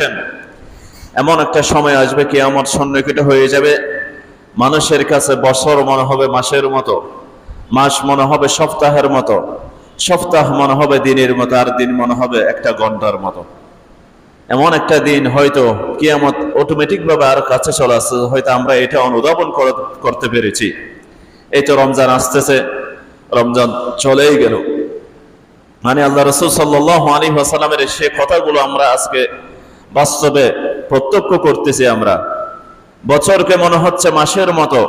দিচ্ছেন। এমন একটা সময় আসবে কিয়ামত সন্নিকট হয়ে যাবে, মানুষের কাছে বছর মনে হবে মাসের মতো, মাস মনে হবে সপ্তাহের মতো, সপ্তাহ মনে হবে দিনের মতো, আর দিন মনে হবে একটা ঘন্টার মতো। এমন একটা দিন হয়তো কিয়ামত অটোমেটিক ভাবে আর কাছে চলে আসছে, হয়তো আমরা এটা অনুধাবন করতে পেরেছি। এই তো রমজান আসতেছে, রমজান চলেই গেল, মানে আল্লাহ রাসূল সাল্লাল্লাহু আলাইহি ওয়াসাল্লামের সে কথাগুলো আমরা আজকে বাস্তবে প্রত্যক্ষ করতেছি। আমরা বছরকে মনে হচ্ছে মাসের মতো,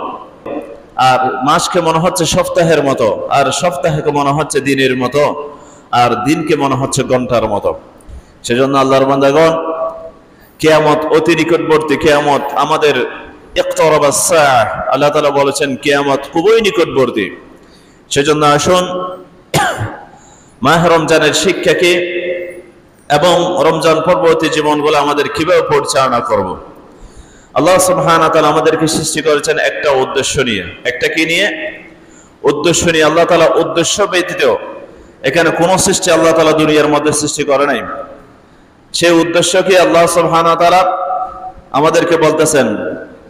আর মাসকে মনে হচ্ছে সপ্তাহের মতো, আর সপ্তাহকে মনে হচ্ছে দিনের মতো, আর দিনকে মনে হচ্ছে ঘন্টার মতো। সেজন্য আল্লাহর বান্দাগণ, কিয়ামত অতি নিকটবর্তী, কিয়ামত আমাদের ইকতারাবাস সাআহ, আল্লাহ তাআলা বলেছেন কিয়ামত খুবই নিকটবর্তী। সেজন্য আসুন মাহে রমজানের শিক্ষাকে এবং রমজান পরবর্তী জীবনগুলো আমাদের কিভাবে পরিচালনা করব। আল্লাহ সুবহানাহু ওয়া তাআলা আমাদেরকে সৃষ্টি করেছেন একটা উদ্দেশ্য নিয়ে। একটা কি নিয়ে? উদ্দেশ্য নিয়ে। আল্লাহ তাআলা উদ্দেশ্য ব্যতীত এখানে কোনো সৃষ্টি আল্লাহ তাআলা দুনিয়ার মধ্যে সৃষ্টি করে নাই। সেই উদ্দেশ্যকে আল্লাহ সুবহানাহু ওয়া তাআলা আমাদেরকে বলতেছেন,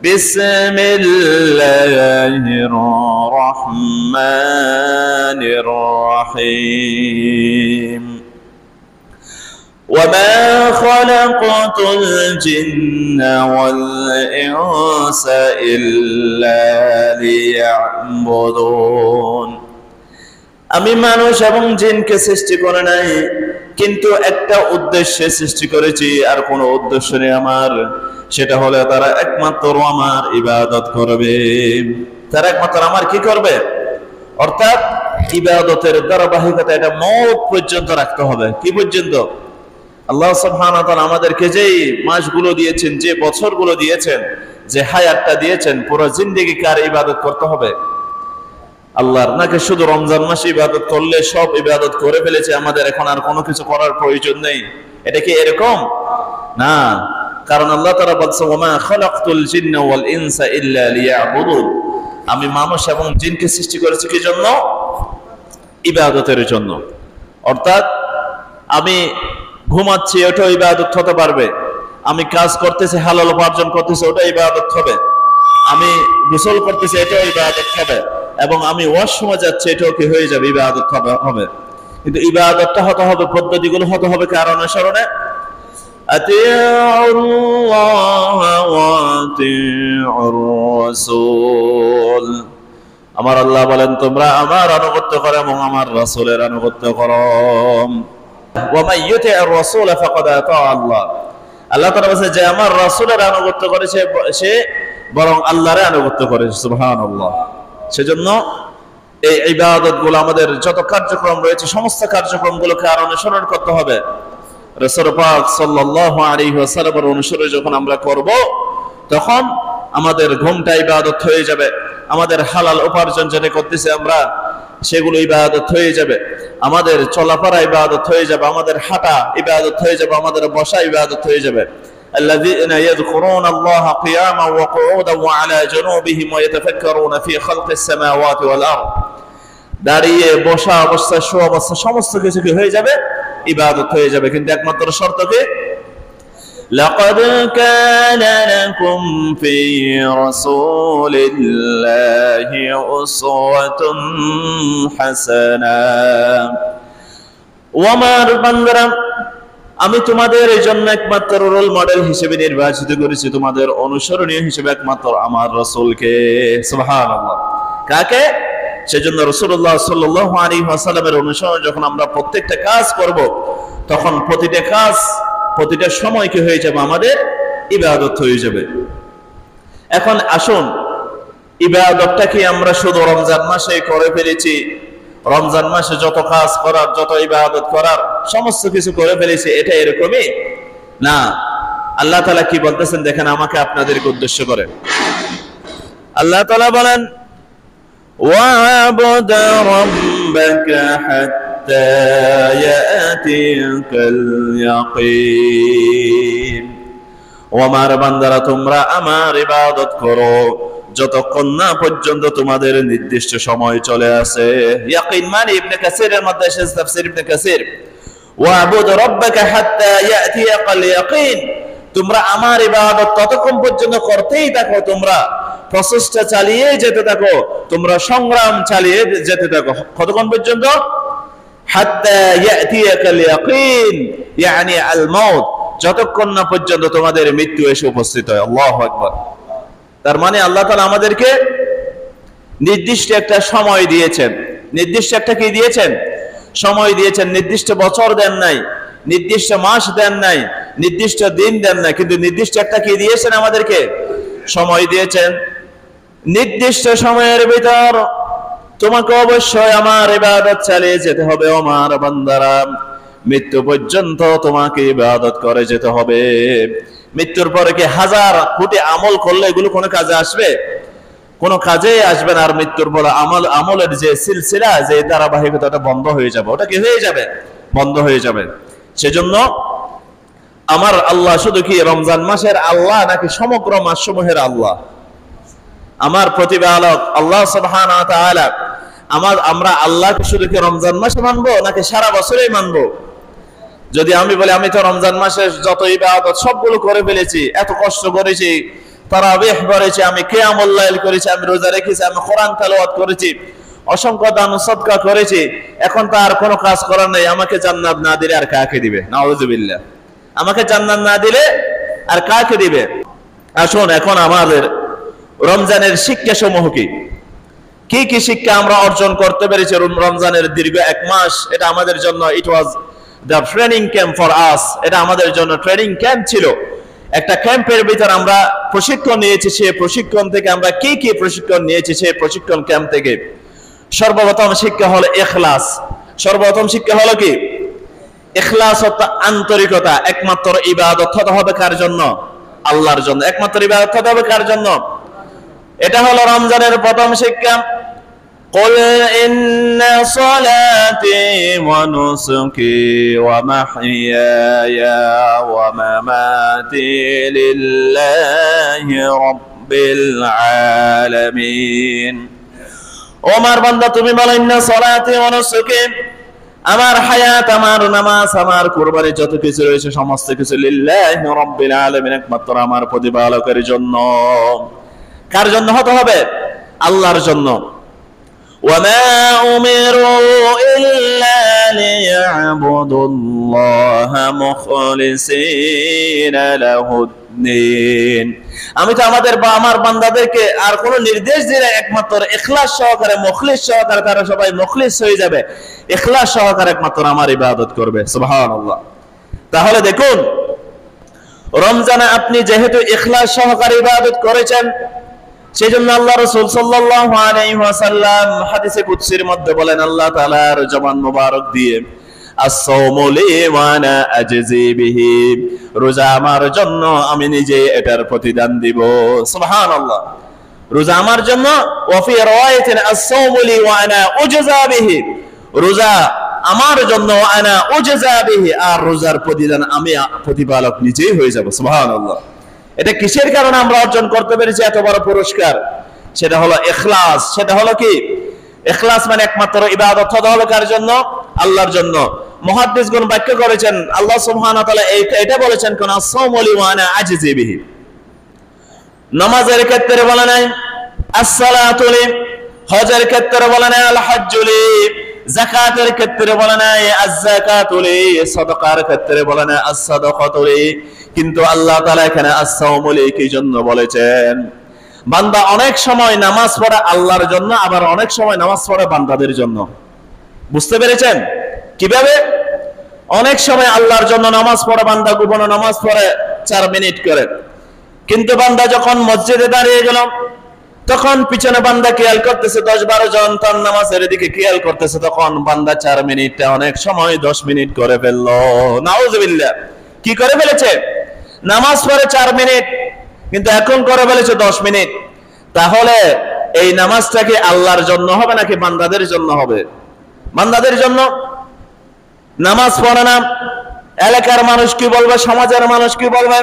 বিসমিল্লাহির রহমানির রহিম, وما خلقت الجن والإنس إلا ليعبدون। আমি মানুষ এবং জিনকে সৃষ্টি করে নাই, কিন্তু একটা উদ্দেশ্যে সৃষ্টি করেছি, আর কোনো উদ্দেশ্য নেই আমার। সেটা হলে তারা একমাত্র আমার ইবাদত করবে। তারা একমাত্র আমার কি করবে? অর্থাৎ ইবাদতের ধারাবাহিকতা এটা মওত পর্যন্ত রাখতে হবে। কি পর্যন্ত? আল্লাহ সুবহানাহু ওয়া তাআলা আমাদেরকে যেই মাসগুলো দিয়েছেন, যে বছরগুলো দিয়েছেন, যে হায়াতটা দিয়েছেন, পুরো জিন্দেগি কার ইবাদত করতে হবে? আল্লাহর। নাকি শুধু রমজান মাসে ইবাদত করলে সব ইবাদত করে ফেলেছে, আমাদের এখন আর কোনো কিছু করার প্রয়োজন নেই? এটা কি এরকম? না, কারণ আল্লাহ তাআলা বলছে, ওয়া মা খালাকতুল জিন্না ওয়াল ইনসা ইল্লা লিয়াবুদুন। আমি মানুষ এবং জিনকে সৃষ্টি করেছি কি জন্য? ইবাদতের জন্য। অর্থাৎ আমি ঘুমাচ্ছি, ওটা ইবাদত হতে পারবে। আমি কাজ করতেছি, হালাল উপার্জন করতেছি, ওটা ইবাদত হবে। আমি গোসল করতেছি, এটাও ইবাদত হবে। এবং আমি ওয়াশরুমে যাচ্ছি, এটাও কি হয়ে যাবে? ইবাদত হবে। কিন্তু ইবাদতটা হতে হবে, পদ্ধতিগুলো হতে হবে কার অনুসরণে? আতিউল্লাহ ওয়া আতিউর রাসূল। আমার আল্লাহ বলেন, তোমরা আমার আনুগত্য করো এবং আমার রাসূলের আনুগত্য করো। ওয়া মান ইউতি'আর রাসূল ফাকাদ আতা'a আল্লাহ। আল্লাহ তাআলা বলেন, যে আমার রাসূলের আনুগত্য করেছে সে বরং আল্লাহর আনুগত্য করেছে। সুবহানাল্লাহ। সেজন্য এই ইবাদতগুলো, আমাদের যত কার্যক্রম রয়েছে, সমস্ত কার্যক্রমগুলোকে আর অনুসরণ করতে হবে। রাসূল পাক সাল্লাল্লাহু আলাইহি ওয়াসাল্লামের অনুসরণ যখন আমরা করব, তখন আমাদের ঘুমটা ইবাদত হয়ে যাবে, আমাদের হালাল উপার্জন যেটা করতেছি আমরা, সেগুলো ইবাদত হয়ে যাবে, আমাদের চলাফেরা ইবাদত হয়ে যাবে, আমাদের হাঁটা ইবাদত হয়ে যাবে, আমাদের বসা ইবাদত হয়ে যাবে। الذين يذكرون الله قياما وقعودا وعلى جنوبهم ويتفكرون في خلق السماوات والأرض। দাঁড়িয়ে, বসা অবস্থা, শোয়া অবস্থা, সমস্ত কিছু কি হয়ে যাবে? ইবাদত হয়ে যাবে। কিন্তু একমাত্র শর্ত কি? لقد كان لكم في رسول الله أسوة حسنة। ওয়ামার বান্দারা, আমি তোমাদের এই জন্য একমাত্র রোল মডেল হিসেবে নির্বাচিত করেছি, তোমাদের অনুসরণীয় হিসেবে একমাত্র আমার রাসূলকে। সুবহানাল্লাহ। কাকে? সেজন্য রাসূলুল্লাহ সাল্লাল্লাহু আলাইহি ওয়াসাল্লামের অনুসরণ যখন আমরা প্রত্যেকটা কাজ করব, তখন প্রতিটা কাজ, প্রতিটা সময় কি হয়ে যাবে? আমাদের ইবাদত হয়ে যাবে। এখন আসুন, ইবাদতটা কি আমরা শুধু রমজান মাসে করে ফেলেছি? রমজান মাসে যত কাজ করার, যত ইবাদত করার, সমস্ত কিছু করে ফেলেছি, এটা এরকমই না। আল্লাহ তাআলা কি বলতেছেন দেখেন, আমাকে আপনাদেরকে উদ্দেশ্য করে। আল্লাহ তাআলা বলেন, ওয়া'বুদ রাব্বাকা হাত্তা ইয়াতিয়াকাল ইয়াকিন। ও আমার বান্দারা, তোমরা আমার ইবাদত করো যতক্ষণ না পর্যন্ত তোমাদের নির্দিষ্ট সময় চলে আসে। ইয়াকিন মানে ইবনে কাসিরের মধ্যে এসেছে, তাফসীর ইবনে কাসির, ওয়া'বুদ রাব্বাকা হাত্তা ইয়াতিয়াকাল ইয়াকিন। তোমরা আমার ইবাদত ততক্ষণ পর্যন্ত করতেই থাকো, তোমরা প্রচেষ্টা চালিয়ে যেতে থাকো, তোমরা সংগ্রাম চালিয়ে যেতে থাকো। কতক্ষণ পর্যন্ত? হাত্তা ইয়াতিয়াকাল ইয়াকিন, ইয়ানি আল মাউত, যতক্ষণ না পর্যন্ত তোমাদের মৃত্যু এসে উপস্থিত হয়। আল্লাহু আকবার। তার মানে আল্লাহ তাআলা আমাদেরকে নির্দিষ্ট একটা সময় দিয়েছেন। নির্দিষ্ট একটা কি দিয়েছেন? সময় দিয়েছেন। নির্দিষ্ট বছর দেন নাই, নির্দিষ্ট মাস দেন নাই, নির্দিষ্ট দিন দেন নাই, কিন্তু নির্দিষ্ট একটা কি দিয়েছেন? আমাদেরকে সময় দিয়েছেন। নির্দিষ্ট সময়ের ভিতর তোমাকে অবশ্যই আমার ইবাদত চালিয়ে যেতে হবে। আমার বান্দারা, মৃত্যু পর্যন্ত তোমাকে ইবাদত করে যেতে হবে। মৃত্যুর পরে কি হাজার কোটি আমল করলে এগুলো কোনো কাজে আসবে? কোনো কাজে আসবে না। আর মৃত্যুর পরে আমলের যে সিলসিলা, যে ধারাবাহিকতাটা বন্ধ হয়ে যাবে। ওটা কি হয়ে যাবে? বন্ধ হয়ে যাবে। সেজন্য আমার আল্লাহ শুধু কি রমজান মাসের আল্লাহ নাকি সমগ্র মাসসমূহের আল্লাহ? আমার প্রতিপালক আল্লাহ সুবহানাহু ওয়া তাআলা। আমরা আল্লাহকে শুধু কি রমজান মাসে মানবো নাকি সারা বছরেই মানবো? যদি আমি বলি আমি তো রমজান মাসে যত ইবাদত সবগুলো করে ফেলেছি, এত কষ্ট করেছি, তারাবিহ করেছি, আমি কিয়ামুল লাইল করেছি, আমি রোজা রেখেছি, আমি কোরআন তেলাওয়াত করেছি, অসংখ্য দান সাদকা করেছি, এখন তো আর কোনো কাজ করার নেই, আমাকে জান্নাত না দিলে আর কাকে দিবে? নাউযুবিল্লাহ। আমাকে জান্নাত না দিলে আর কাকে দিবে? আসুন এখন আমাদের রমজানের শিক্ষা সমূহ কি কি শিক্ষা আমরা অর্জন করতে পেরেছি রমজানের দীর্ঘ এক মাস? এটা আমাদের জন্য it was the training camp for us. এটা আমাদের জন্য ট্রেনিং ক্যাম্প ছিল। একটা ক্যাম্পের ভিতর আমরা প্রশিক্ষণ নিয়েছি। সেই প্রশিক্ষণ থেকে আমরা কি প্রশিক্ষণ নিয়েছি? সেই প্রশিক্ষণ ক্যাম্প থেকে সর্বপ্রথম শিক্ষা হলো ইখলাস। সর্বপ্রথম শিক্ষা হলো কি? ইখলাস অর্থাৎ আন্তরিকতা। একমাত্র ইবাদত হতে হবে কার জন্য? আল্লাহর জন্য। একমাত্র ইবাদত হতে হবে কার জন্য? এটা হলো রমজানের প্রথম শিক্ষা। قل إن صلاتي ونسكي ومحياي ومماتي لله رب العالمين। ওমর বান্দা তুমি বলো ইন্না সলাতি ওয়া নুসুকি, আমার হায়াত, আমার নামাজ, আমার কুরবানি যত কিছু রয়েছে সমস্ত কিছু লিল্লাহি রাব্বিল আলামিন, একমাত্র আমার প্রতিপালকের জন্য। কার জন্য হতে হবে? আল্লাহর জন্য। وما أمروا إلا ليعبدوا الله مخلصين له الدين। আমি তো আমার বান্দাদেরকে আর কোন নির্দেশ দিলে একমাত্র ইখলাস সহকারে, মুখলিস সহকারে, তারা সবাই মুখলিস হয়ে যাবে, ইখলাস সহকারে একমাত্র আমার ইবাদত করবে। সুবহানাল্লাহ। তাহলে দেখুন, রমজানে আপনি যেহেতু ইখলাস সহকারে ইবাদত করেছেন, সেজন্য আল্লাহ রাসূল সাল্লাল্লাহু আলাইহি ওয়াসাল্লাম হাদিসে কুদসির মধ্যে বলেন, আল্লাহ তাআলার জবান মোবারক দিয়ে, আস-সাওমু লি ওয়া আনা আজজি বিহি, রোজা আমার জন্য, আমি নিজে এটার প্রতিদান দিব। সুবহানাল্লাহ। রোজা আমার জন্য। ওয়া ফি রাওয়ায়াতিন আস-সাওমু লি ওয়া আনা উজজা বিহি, রোজা আমার জন্য, ওয়া আনা উজজা বিহি, আর রোজার প্রতিদান আমি প্রতিপালক নিজেই হয়ে যাব। সুবহানাল্লাহ। এটা কিসের কারণে আমরা অর্জন করতে পেরেছি এত বড় পুরস্কার? সেটা হলো ইখলাস। সেটা হলো কি? ইখলাস মানে একমাত্র ইবাদত হতে হবে কার জন্য? আল্লাহর জন্য। মুহাদ্দিসগণ ব্যাখ্যা করেছেন, আল্লাহ সুবহানাহু ওয়া তাআলা এটা বলেছেন কোন আস-সাওমু লি ওয়া আনা আজজি বিহি। নামাজের ক্ষেত্রে বলে নাই আস-সালাতু লি, হজের ক্ষেত্রে বলে নাই আল-হাজ্জু লি, যাকাতের ক্ষেত্রে বলে নাই আয-যাকাতু লি, সাদাকার ক্ষেত্রে বলে নাই আস-সাদাকাতু লি। কিন্তু আল্লাহ তাআলা এখানে আস-সাওমু লি কি জন্য বলেছেন? বান্দা অনেক সময় নামাজ পড়ে আল্লাহর জন্য, আবার অনেক সময় নামাজ পড়ে বান্দাদের জন্য। বুঝতে পেরেছেন কিভাবে? অনেক সময় আল্লাহর জন্য নামাজ পড়ে বান্দা, গোপনে নামাজ পড়ে 4 মিনিট করে, কিন্তু বান্দা যখন মসজিদে দাঁড়িয়ে গেল, তখন পিছনে বান্দা খেয়াল করতেছে 10-12 জন তার নামাজের দিকে খেয়াল করতেছে, তখন বান্দা 4 মিনিটটা অনেক সময় 10 মিনিট করে ফেললো। নাউযুবিল্লাহ। কি করে ফেলেছে? নামাজ পড়ে 4 মিনিট, কিন্তু এখন করে ফেলেছে 10 মিনিট। তাহলে এই নামাজটা কি আল্লাহর জন্য হবে নাকি বান্দাদের জন্য হবে? বান্দাদের জন্য। নামাজ পড়ে না, এলাকার মানুষ কি বলবে, সমাজের মানুষ কি বলবে,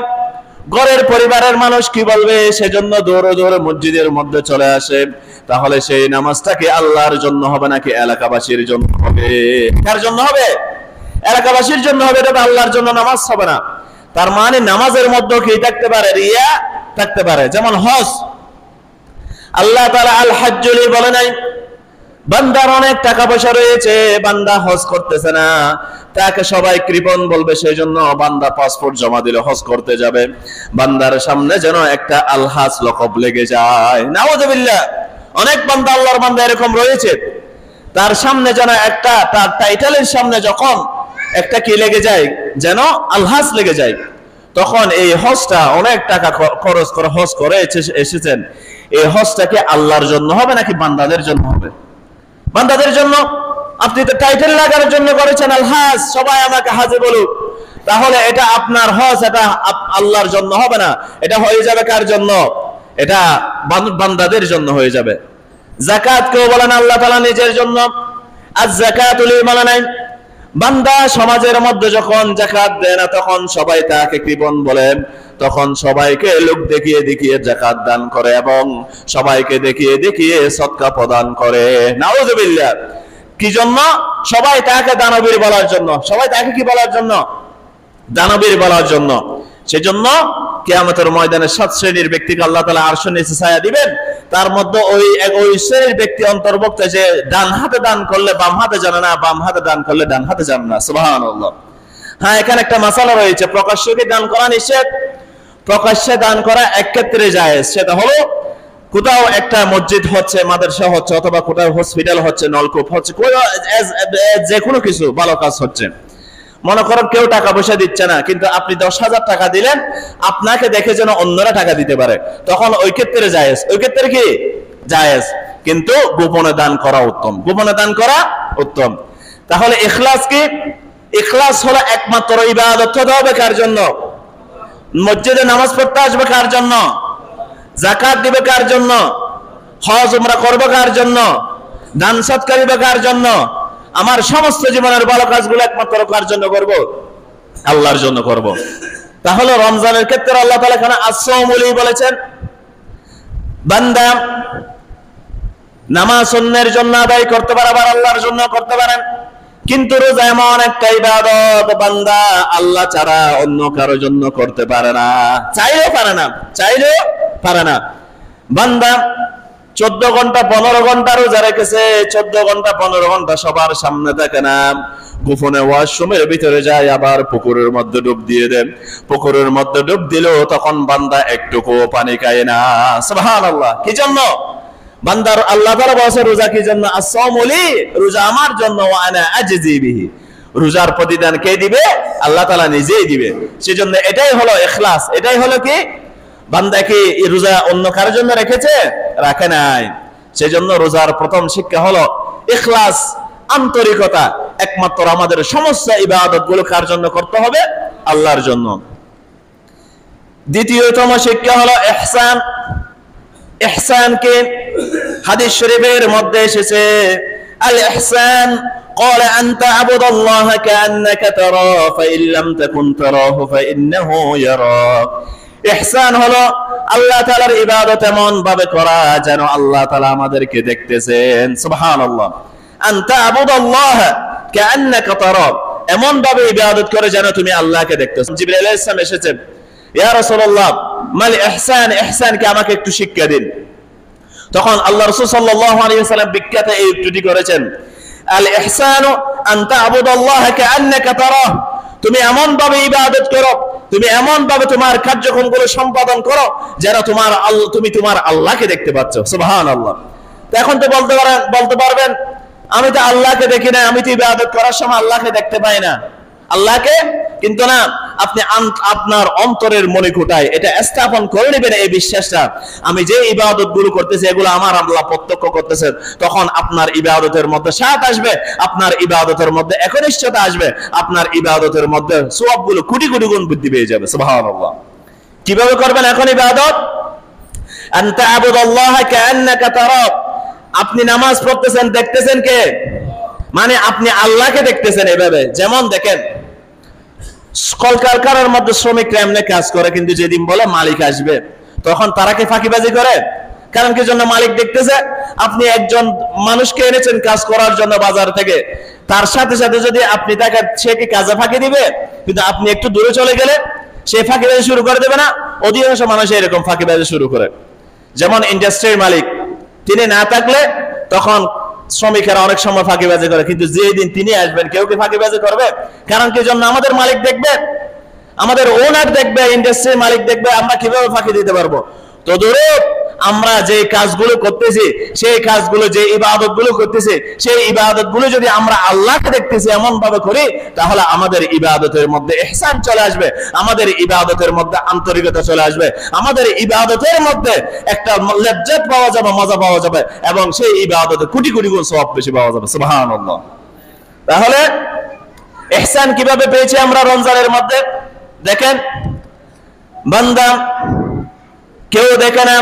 ঘরের পরিবারের মানুষ কি বলবে, সেজন্য দৌড়ে দৌড়ে মসজিদের মধ্যে চলে আসে। তাহলে সেই নামাজটা কি আল্লাহর জন্য হবে নাকি এলাকাবাসীর জন্য হবে? কার জন্য হবে? এলাকাবাসীর জন্য হবে। এটা আল্লাহর জন্য নামাজ হবে না। তার মানে নামাজের মধ্যে কি থাকতে পারে? রিয়া থাকতে পারে। যেমন হজ, আল্লাহ তাআলা আল হজ্জুলি বলে নাই বান্দার অনেক টাকা পয়সা রয়েছে, বান্দা হজ করতেছে না, তাকে সবাই কৃপণ বলবে, সেই জন্য বান্দা পাসপোর্ট জমা দিলে হজ করতে যাবে, বান্দার সামনে যেন একটা আলহাজ লকব লেগে যায়। নাউযুবিল্লাহ। অনেক বান্দা, আল্লাহর বান্দা এরকম রয়েছে, তার সামনে যেন একটা, তার টাইটেলের সামনে যখন একটা কি লেগে যায়, যেন আলহাজ লেগে যায়, তখন এই হজটা অনেক টাকা খরচ করে হজ করে এসেছেন, এই হজটা কি আল্লাহর জন্য হবে নাকি বান্দাদের জন্য হবে? বান্দাদের জন্য। আপনি তো টাইটেল লাগানোর জন্য করেছেন আলহাজ, সবাই আমাকে হাজি বলুক, তাহলে এটা আপনার হজ, এটা আল্লাহর জন্য হবে না, এটা হয়ে যাবে কার জন্য? এটা বান্দাদের জন্য হয়ে যাবে। যাকাত কেউ বলেন আল্লাহ তাআলা নিজের জন্য, আজ যাকাতুল মালানাইন, বান্দা সমাজের মধ্যে যখন যাকাত দেয় না তখন সবাই তাকে কৃপণ বলেন, তখন সবাইকে লোক দেখিয়ে দেখিয়ে যাকাত দান করে এবং সবাইকে দেখিয়ে দেখিয়ে সদকা প্রদান করে। নাউযুবিল্লাহ। কি জন্য? সবাই তাকে দানবীর বলার জন্য। সবাই তাকে কি বলার জন্য? দানবীর বলার জন্য। সেজন্য কিয়ামতের ময়দানে 7 শ্রেণীর ব্যক্তিকে আল্লাহ তাআলা আরশের নিচে ছায়া দিবেন, তার মধ্যে ওই শ্রেণীর ব্যক্তি অন্তর্ভুক্ত যে ডান হাতে দান করলে বাম হাতে জানে না, বাম হাতে দান করলে ডান হাতে জানে না। সুবহানাল্লাহ। হ্যাঁ, এখানে একটা মাসালা রয়েছে, প্রকাশ্যে দান করা নিষেধ, প্রকাশ্যে দান করা এক ক্ষেত্রে জায়েজ। সেটা হলো কোথাও একটা মসজিদ হচ্ছে, মাদ্রাসা হচ্ছে, অথবা কোথাও হসপিটাল হচ্ছে, নলকূপ হচ্ছে, যে কোনো কিছু ভালো কাজ হচ্ছে। মনে করেন কেউ টাকা পয়সা দিচ্ছে না, কিন্তু আপনি 10,000 টাকা দিলেন, আপনাকে দেখে যেন অন্যরা টাকা দিতে পারে, তখন ওই ক্ষেত্রে জায়েজ। ওই ক্ষেত্রে কি জায়েজ, কিন্তু গোপনে দান করা উত্তম। গোপনে দান করা উত্তম। তাহলে ইখলাস কি? ইখলাস হলো একমাত্র ইবাদত হতে হবে কার জন্য? মসজিদে নামাজ পড়তে আসবে কার জন্য? যাকাত দিবে কার জন্য? হজ উমরা করবে কার জন্য? দান সৎকার দিবে কার জন্য? আমার সমস্ত জীবনের ভালো কাজগুলো একমাত্র কার জন্য করব? আল্লাহর জন্য করব। তাহলে রমজানের ক্ষেত্রে আল্লাহ তাআলা এখানে আসসাউমুলি বলেছেন, বান্দা নামাজ অন্যের জন্য আদায় করতে পারে, আবার আল্লাহর জন্য করতে পারেন, কিন্তু রোজা এমন একটা ইবাদত বান্দা আল্লাহ ছাড়া অন্য কারো জন্য করতে পারে না, চাইলেও পারে না, চাইলেও পারে না। বান্দা 14 ঘন্টা 15 ঘন্টা রোজা রেখেছে, 14 ঘন্টা 15 ঘন্টা সবার সামনে থাকে না, গোপনে ওয়াশরুমের ভিতরে যায়, আবার পুকুরের মধ্যে ডুব দিয়ে দেন। পুকুরের মধ্যে ডুব দিলেও তখন বান্দা একটুকু পানি খায় না। সুবহানাল্লাহ। কি জন্য? বান্দার আল্লাহ তাআলা বলেছে রোজা কি জন্য? আসসাউমুলি, রোজা আমার জন্য, ওয়া আনা আজজি বিহি, রোজার প্রতিদান কে দিবে? আল্লাহ তাআলা নিজেই দিবে। সেজন্য এটাই হলো ইখলাস। এটাই হলো কি? বান্দা কি রোজা অন্য কারোর জন্য রেখেছে? রাখে নাই। সেজন্য রোজার প্রথম শিক্ষা হলো ইখলাস, আন্তরিকতা। একমাত্র আমাদের সমস্ত ইবাদত গুলো কার জন্য করতে হবে? আল্লাহর জন্য। দ্বিতীয়তম শিক্ষা হলো ইহসান। ইহসানকে হাদিস শরীফের মধ্যে এসেছে, আল ইহসান قال أن تعبد الله كأنك تراه فإن لم تكن تراه فإنه يراك। ইহসান হলো আল্লাহ তাআলার ইবাদত এমন ভাবে করা যেন আল্লাহ তাআলা আমাদেরকে দেখতেছেন। সুবহানাল্লাহ। আন তা'বুদাল্লাহ কাআন্নাকা তারাহ, এমন ভাবে ইবাদত করে যেন তুমি আল্লাহকে দেখতেছো। জিবরাইল আলাইহিস সালাম এসেছেন, ইয়া রাসূলুল্লাহ মাল ইহসান, ইহসানকে আমাকে একটু শিক্ষা দিন। তখন আল্লাহ রাসূল সাল্লাল্লাহু আলাইহি ওয়াসাল্লাম বিখ্যাত এই উক্তিটি করেছেন, আল ইহসানু আন তা'বুদাল্লাহ কাআন্নাকা তারাহ, তুমি এমন ভাবে ইবাদত করো, তুমি এমন ভাবে তোমার কার্যক্রমগুলো সম্পাদন করো যেন তুমি তোমার আল্লাহকে দেখতে পাচ্ছ। সুবহানাল্লাহ। এখন তো বলতে পারবেন আমি তো আল্লাহকে দেখি না, আমি তো ইবাদত করার সময় আল্লাহকে দেখতে পাই না, আল্লাহকে। কিন্তু না, আপনি আপনার অন্তরের মনিকোটায় এটা স্থাপন করে নেবেন এই বিশ্বাসটা, আমি যে ইবাদত গুলো করতেছি এগুলো আমার আল্লাহ প্রত্যক্ষ করতেছেন। তখন আপনার ইবাদতের মধ্যে সাথ আসবে, আপনার ইবাদতের মধ্যে একনিষ্ঠতা আসবে, আপনার ইবাদতের মধ্যে সওয়াবগুলো কোটি কোটি গুণ বৃদ্ধি পেয়ে যাবে। সুবহানাল্লাহ। কিভাবে করবেন এখন ইবাদত? আন তা'বুদাল্লাহা কাআন্নাকা তারাহ, আপনি নামাজ পড়তেছেন, দেখতেছেন কে? মানে আপনি আল্লাহকে দেখতেছেন এভাবে। যেমন দেখেন কলকারখানার মধ্যে শ্রমিকরা এমনি কাজ করে, কিন্তু যেদিন বলে মালিক আসবে তখন তারা কি ফাঁকিবাজি করে? কারণ কি জন্য? মালিক দেখতেছে। আপনি একজন মানুষকে এনেছেন কাজ করার জন্য বাজার থেকে, তার সাথে সাথে যদি আপনি তাকে, সে কি কাজে ফাঁকি দিবে? কিন্তু আপনি একটু দূরে চলে গেলে সে ফাঁকিবাজি শুরু করে দেবে না? অধিকাংশ মানুষ এরকম ফাঁকিবাজি শুরু করে। যেমন ইন্ডাস্ট্রির মালিক, তিনি না থাকলে তখন শ্রমিকেরা অনেক সময় ফাঁকিবাজি করে, কিন্তু যেদিন তিনি আসবেন কেউ কি ফাঁকিবাজি করবে? কারণ কি জন্য? আমাদের মালিক দেখবে, আমাদের ওনার দেখবে, ইন্ডাস্ট্রির মালিক দেখবে, আমরা কিভাবে ফাঁকি দিতে পারবো। তদরূপ আমরা যে কাজগুলো করতেছি, সেই কাজগুলো, যে ইবাদত গুলো করতেছি, সেই ইবাদত গুলো যদি আমরা আল্লাহকে দেখতেছি এমন ভাবে করি, তাহলে আমাদের ইবাদতের মধ্যে ইহসান চলে আসবে, আমাদের ইবাদতের মধ্যে আন্তরিকতা চলে আসবে, আমাদের ইবাদতের মধ্যে একটা লজ্জত পাওয়া যাবে, মজা পাওয়া যাবে, এবং সেই ইবাদতে কোটি কোটি গুণ সওয়াব বেশি পাওয়া যাবে। সুবহানাল্লাহ। তাহলে ইহসান কিভাবে পেয়েছি আমরা রমজানের মধ্যে? দেখেন, বান্দা কেউ দেখে না,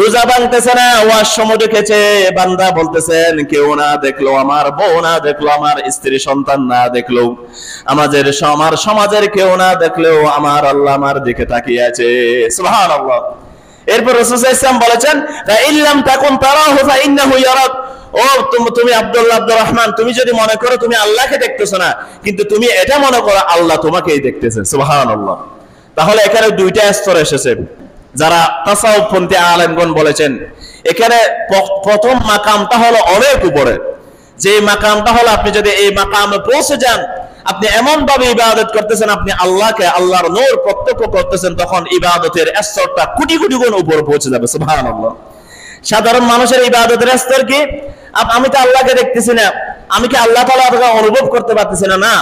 রোজা ভাঙতেছে না, ওয়াজ সময় দেখেছে, বান্দা বলতেছেন কেউ না দেখলো, আমার বউ না দেখলো, আমার স্ত্রী সন্তান না দেখলো, আমাদের সমাজের কেউ না দেখলেও আমার আল্লাহ আমার দিকে তাকিয়ে আছে। সুবহানাল্লাহ। এরপর রাসূল সাল্লাল্লাহু আলাইহি ওয়াসাল্লাম বলেছেন, ফা ইল্লাম তাকুন তারাহু ফা ইন্নাহু ইয়ারাক। ও তুমি আব্দুল্লাহ, আব্দুর রহমান, তুমি যদি মনে করো তুমি আল্লাহকে দেখতেছো না, কিন্তু তুমি এটা মনে করো আল্লাহ তোমাকেই দেখতেছেন। সুবহানাল্লাহ। তাহলে এখানে দুইটা স্তর এসেছে। যারা তাসাউফপন্থী আলেমগণ বলেছেন, এখানে প্রথম মাকামটা হলো অনেক উপরে, যে মাকামটা হলো আপনি যদি এই মাকামে পৌঁছে যান, আপনি এমন ভাবে ইবাদত করতেছেন, আপনি আল্লাহকে, আল্লাহর নূর প্রত্যক্ষ করতেছেন, তখন ইবাদতের স্তরটা কোটি কোটি গুণ উপরে পৌঁছে যাবে। সুবহানাল্লাহ। সাধারণ মানুষের ইবাদতের স্তর কি? আমি তো আল্লাহকে দেখতেছি না, আমি কি আল্লাহ তাআলাকে অনুভব করতে পারতেছি না? না,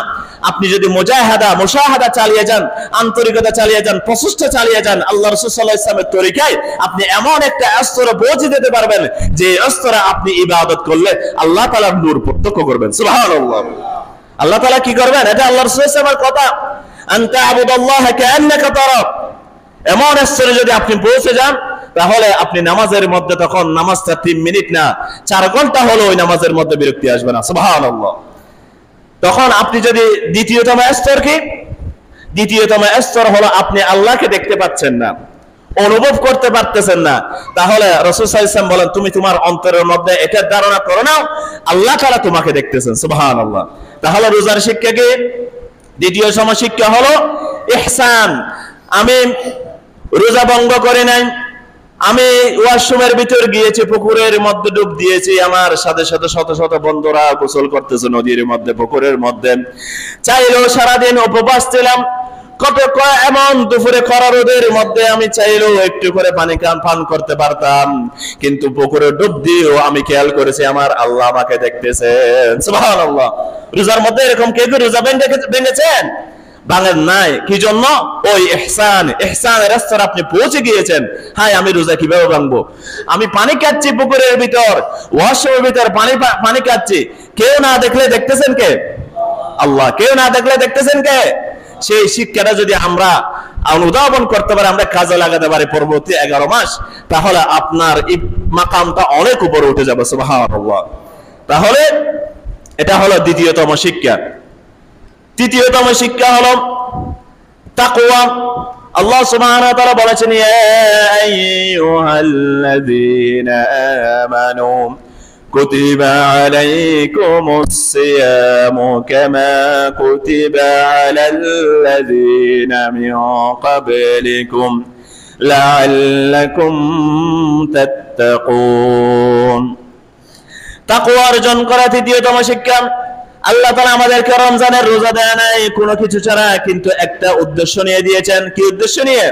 আপনি যদি মুশাহাদা চালিয়ে যান, আন্তরিকতা চালিয়ে যান, প্রচেষ্টা চালিয়ে যান আল্লাহ রাসূল সাল্লাল্লাহু আলাইহি ওয়াসাল্লামের তরিকায়, আপনি এমন একটা স্তরে পৌঁছে যেতে পারবেন যে স্তরে আপনি ইবাদত করলে আল্লাহ তাআলার নূর প্রত্যক্ষ করবেন। সুবহানাল্লাহ। আল্লাহ তাআলা কি করবেন? এটা আল্লাহ রাসূল সাল্লাল্লাহু আলাইহি ওয়াসাল্লামের কথা, আনতা আবুদাল্লাহা কাআন্নাকা তারা। এমন স্তরে যদি আপনি পৌঁছে যান, তাহলে আপনি নামাজের মধ্যে, তখন নামাজটা 3 মিনিট না 4 ঘন্টা হলো ওই নামাজের মধ্যে বিরক্তি আসবে না। সুবহানাল্লাহ। তখন আপনি যদি দ্বিতীয়তম স্তর কি? দ্বিতীয়তম স্তর হলো আপনি আল্লাহকে দেখতে পাচ্ছেন না, অনুভব করতে পারতেছেন না, তাহলে রাসূল সাল্লাল্লাহু আলাইহি ওয়াসাল্লাম বলেন তুমি তোমার অন্তরের মধ্যে এটা ধারণা করো নাও আল্লাহ তাআলা তোমাকে দেখতেছেন। সুবহানাল্লাহ। তাহলে রোজার শিক্ষা কি? দ্বিতীয় সময় শিক্ষা হলো ইহসান। আমি রোজা ভঙ্গ করে নাই, আমি ওয়াশরুমের ভিতর গিয়েছি, পুকুরের মধ্যে ডুব দিয়েছি, আমার সাথে সাথে শত শত বন্ধুরা গোসল করতেছে নদীর মধ্যে, পুকুরের মধ্যে, চাইলেও সারাদিন উপবাস ছিলাম, এমন দুপুরে কড়া রোদের মধ্যে আমি চাইলেও একটু করে পানি পান করতে পারতাম, কিন্তু পুকুরে ডুব দিয়েও আমি খেয়াল করেছি আমার আল্লাহ আমাকে দেখতেছেন। সুবহানাল্লাহ। রোজার মধ্যে এরকম কেউ রোজা ভেঙেছেন? ভাঙেন নাই। কি জন্য? ওই ইহসানের স্তরে আপনি পৌঁছে গিয়েছেন। হাই, আমি রোজা কিভাবে ভাঙবো? আমি পানি খাচ্ছি পুকুরের ভিতর, ওয়াশরুমের ভিতর পানি খাচ্ছি, কেউ না দেখলে দেখতেছেন কে? আল্লাহ। কেউ না দেখলে দেখতেছেন কে? সেই শিক্ষাটা যদি আমরা অনুধাবন করতে পারি, আমরা কাজে লাগাতে পারি পরবর্তী 11 মাস, তাহলে আপনার এই মাকামটা অনেক উপরে উঠে যাবে। সুবহানাল্লাহ। তাহলে এটা হলো দ্বিতীয়তম শিক্ষা। তৃতীয়তম শিক্ষা হলো তাকওয়া। আল্লাহ সুবহানাহু ওয়া তাআলা বলেছেন, ইয়া আইয়ুহাল্লাযীনা আমানু কুতিবা আলাইকুমুস সিয়ামু কামা কুতিবা আলাল্লাযীনা মিন ক্বাবলিকুম লাআল্লাকুম তাত্তাকুন। তাকওয়া অর্জন করা তৃতীয়তম শিক্ষা। আল্লাহ তাআলা আমাদেরকে রমজানের রোজা দেয় নাই কোনো কিছু ছাড়া, কিন্তু একটা উদ্দেশ্য নিয়ে দিয়েছেন। কি উদ্দেশ্য নিয়ে?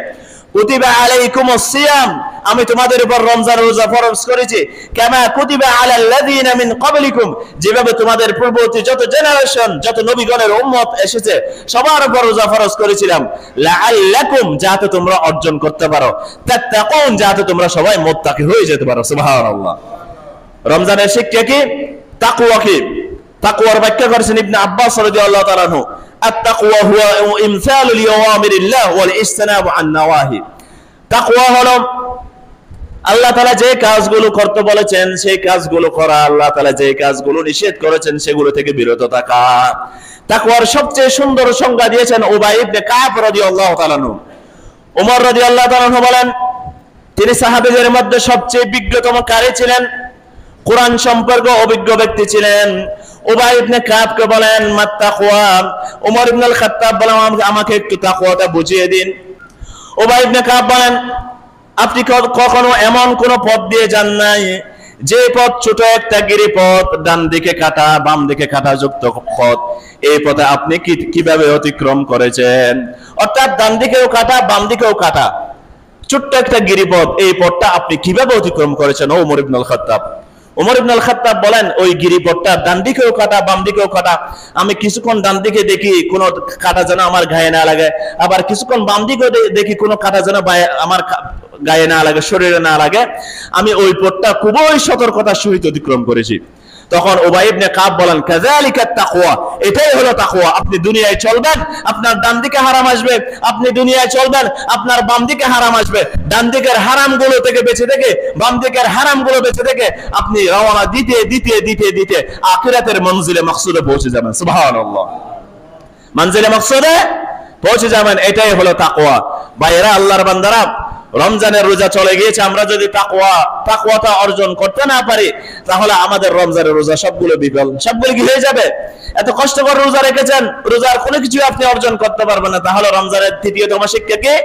কুতিবা আলাইকুমুস সিয়াম, আমি তোমাদের উপর রমজান রোজা ফরজ করেছি, কামা কুতিবা আলাল্লাযীনা মিন ক্বাবলিকুম, যেভাবে তোমাদের পূর্ববর্তী যত জেনারেশন, যত নবীগণের উম্মত এসেছে সবার উপর রোজা ফরজ করেছিলাম, লাআল্লাকুম, যাতে তোমরা অর্জন করতে পারো, তাত্তাকুন, যাতে তোমরা সবাই মুত্তাকি হয়ে যেতে পারো। সুবহানাল্লাহ। রমজানের শিক্ষা কি? তাকওয়া কি? তাকওয়ার ব্যাখ্যা করেছেন ইবনে আব্বাস রাদিয়াল্লাহু তাআলা আনহু, আত-তাকওয়া হুয়া ইমসালু লিআওয়ামিরিল্লাহ ওয়াল ইজতিনাবু আন নাওয়াহি। তাকওয়া হলো আল্লাহ তাআলা যে কাজগুলো করতে বলেছেন সেই কাজগুলো করা, আল্লাহ তাআলা যে কাজগুলো নিষেধ করেছেন সেগুলো থেকে বিরত থাকা। তাকওয়ার সবচেয়ে সুন্দর সংজ্ঞা দিয়েছেন উবাই ইবনে কাব রাদিয়াল্লাহু তাআলা আনহু। ওমর রাদিয়াল্লাহু তাআলা আনহু বলেন, তিনি সাহাবীদের মধ্যে সবচেয়ে বিজ্ঞতম কারি ছিলেন, কোরআন সম্পর্কে অভিজ্ঞ ব্যক্তি ছিলেন। উবাই ইবনে কাবকে বলেন মাত তাকওয়া, ওমর ইবনে আল খাত্তাব বলেন আমাকে একটু তাকওয়াটা বুঝিয়ে দিন। উবাই ইবনে কাব বলেন আপনি কখনো এমন কোন পথ দিয়ে যান নাই যে পথ ছোট একটা গিরিপথ, ডান দিকে কাটা বাম দিকে কাটা যুক্ত পথ, এই পথে আপনি কিভাবে অতিক্রম করেছেন? অর্থাৎ ডান দিকেও কাটা বাম দিকেও কাটা ছোট্ট একটা গিরিপথ, এই পথটা আপনি কিভাবে অতিক্রম করেছেন ও ওমর ইবনে আল খাত্তাব? ওমর ইবনে আল খাত্তাব বলেন ওই গিরিপথটা ডান দিকেও কাটা বাম দিকেও কাটা, আমি কিছুক্ষণ ডান দিকে দেখি কোনো কাটা যেন আমার গায়ে না লাগে, আবার কিছুক্ষণ বাম দিকেও দেখি কোনো কাটা যেন আমার গায়ে না লাগে, শরীরে না লাগে, আমি ওই পথটা খুবই সতর্কতার সহিত অতিক্রম করেছি। তখন উবাই ইবনে কাব বলেন কাযালিকাত তাকওয়া, এটাই হলো তাকওয়া। আপনি দুনিয়ায় চলবেন, আপনার ডান দিকে হারাম আসবে, আপনি দুনিয়ায় চলবেন, আপনার বাম দিকে হারাম আসবে, ডান দিকের হারামগুলো থেকে বেঁচে থেকে বাম দিকের হারামগুলো বেঁচে থেকে আপনি রওনা দিতে দিতে দিতে দিতে আখিরাতের মঞ্জিলে মাকসুদে পৌঁছে যাবেন। সুবহানাল্লাহ, মঞ্জিলে মাকসুদে পৌঁছে যাবেন, এটাই হলো তাকওয়া। ভাইয়েরা, আল্লাহর বান্দারা, রমজানের রোজা চলে গিয়েছে, আমরা যদি তাকওয়াটা অর্জন করতে না পারি তাহলে আমাদের রমজানের রোজা সবগুলো বিফল, সবগুলো কি হয়ে যাবে? এত কষ্ট করে রোজা রেখেছেন, রোজার কোনো কিছু আপনি অর্জন করতে পারবেন না। তাহলে রমজানের তৃতীয়তম শিক্ষা কি?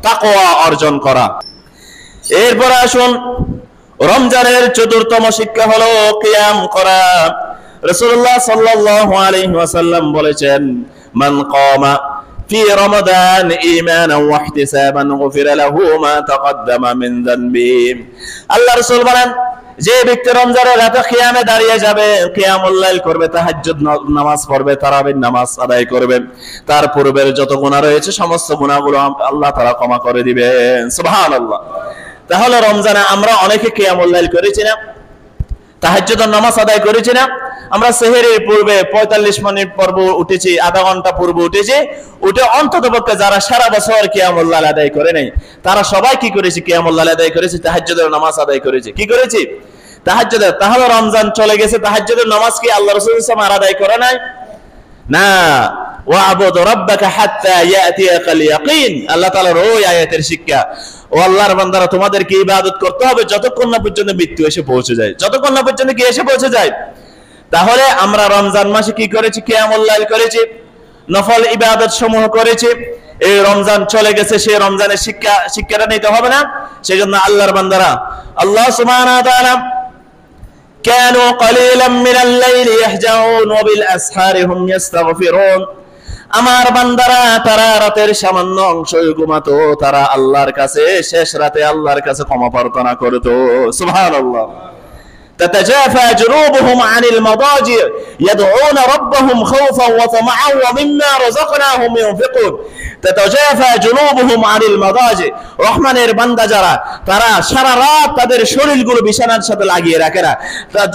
তাকওয়া অর্জন করা। এরপর আসুন, রমজানের চতুর্থম শিক্ষা হলো কিয়াম করা। রাসূলুল্লাহ সাল্লাল্লাহু আলাইহি ওয়াসাল্লাম বলেছেন মান কামা في رمضان إيمانا واحتسابا غفر له ما تقدم من ذنبه। আল্লাহ রাসূল বলেন যে ব্যক্তি রমজানের রাতে কিয়ামে দাঁড়িয়ে যাবে, কিয়ামুল লাইল করবে, তাহাজ্জুদ নামাজ পড়বে, তারাবির নামাজ আদায় করবে, তার পূর্বের যত গুনাহ রয়েছে সমস্ত গুনাহগুলো আল্লাহ তাআলা ক্ষমা করে দিবেন। সুবহানাল্লাহ। তাহলে রমজানে আমরা অনেকে কিয়ামুল লাইল করেছি না, তাহাজ্জুদের নামাজ আদায় করেছি না, আমরা সেহরির পূর্বে 45 মিনিট পূর্ব উঠেছি, আধা ঘন্টা পূর্ব উঠেছি, উঠে অন্ততপক্ষে যারা সারা বছর কিয়ামুল লাইল আদায় করে নাই তারা সবাই কি করেছি? কিয়ামুল লাইল আদায় করেছি, তাহাজ্জুদের নামাজ আদায় করেছি। কি করেছি? তাহাজ্জুদের। তাহলে রমজান চলে গেছে, তাহাজ্জুদের নামাজ কি আল্লাহ রাসূল সাল্লাল্লাহু আলাইহি ওয়াসাল্লাম আদায় করে নাই? না। ওয়া'বুদ রাব্বাকা হাত্তা ইয়াতিয়াকাল ইয়াকিন, আল্লাহ তাআলার ওই আয়াতের শিক্ষা। ও আল্লাহর বান্দারা, তোমাদেরকে ইবাদত করতে হবে যতক্ষণ না পর্যন্ত মৃত্যু এসে পৌঁছে যায়। যতক্ষণ না পর্যন্ত কি এসে পৌঁছে যায়? তাহলে আমরা রমজান মাসে কি করেছি? কিয়ামুল লাইল করেছি, নফল ইবাদত সমূহ করেছি। এই রমজান চলে গেছে, সেই রমজানের শিক্ষাটা নিতে হবে না? সেজন্য আল্লাহর বান্দারা, আল্লাহ সুবহানাহু ওয়া তাআলা কানু কলিলাম মিনাল লাইলি ইয়াহজাউন ওয়া বিল আসহারি হুম ইস্তাগফিরুন, আমার বান্দারা তারা রাতের সামান্য অংশই ঘুমাতো, তারা আল্লাহর কাছে শেষ রাতে আল্লাহর কাছে ক্ষমা প্রার্থনা করত। সুবহানাল্লাহ। تتجافى جنوبهم عن المضاجع يدعون ربهم خوفا وطمعا ومما رزقناهم ينفقون। تتجافى جنوبهم عن المضاجع, রহমানের বান্দা যারা, তারা সারা রাত তাদের শরীরগুলো বিছানার সাথে লাগিয়ে রাখে না।